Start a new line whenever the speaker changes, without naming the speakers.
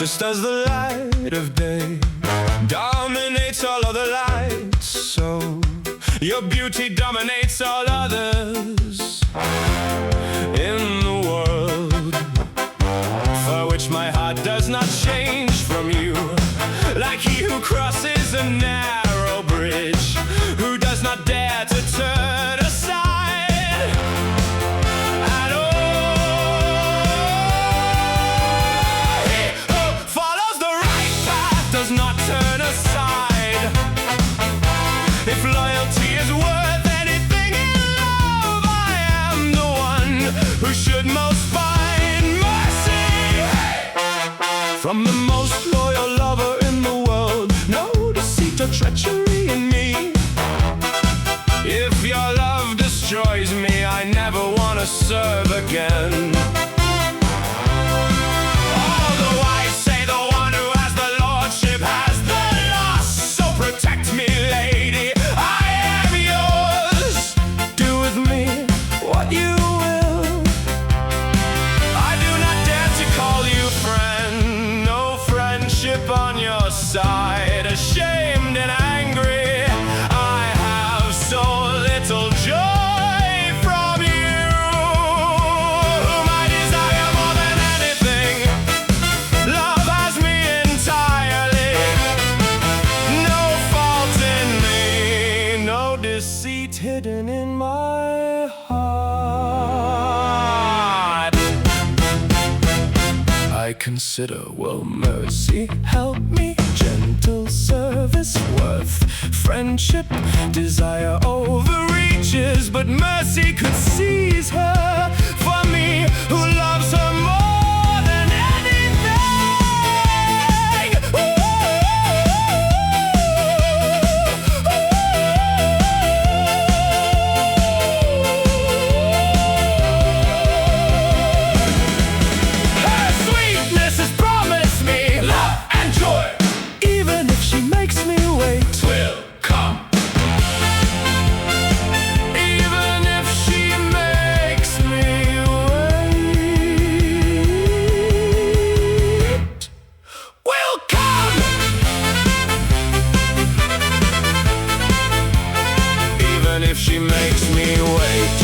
just as the light of day dominates all other lights, so your beauty dominates all others in the world, for which my heart does not change from you, like he who crosses a narrow bridge, who does not dare to turn aside at all. He who follows the right path does not turn aside. If loyalty is worth anything in love, I am the one who should most find mercy. From the most loyal lover in the world, no deceit or treachery in me. If your love destroys me, I never want to serve again. All the wise say the one who has the lordship has the loss, so protect me, lady, I am yours. Do with me what you will. I do not dare to call you friend, no friendship on your side. Ashamed and angry, I have so little joy from you, whom I desire more than anything. Love has me entirely, no fault in me, no deceit hidden in my heart. I consider, well, mercy, help me, gentle service, worth, friendship, desire overreaches, but mercy could seize her for me, who loves her more than anything. Her sweetness has promised me love and joy. Even if she makes me wait, will come. Even if she makes me wait, will come. Even if she makes me wait.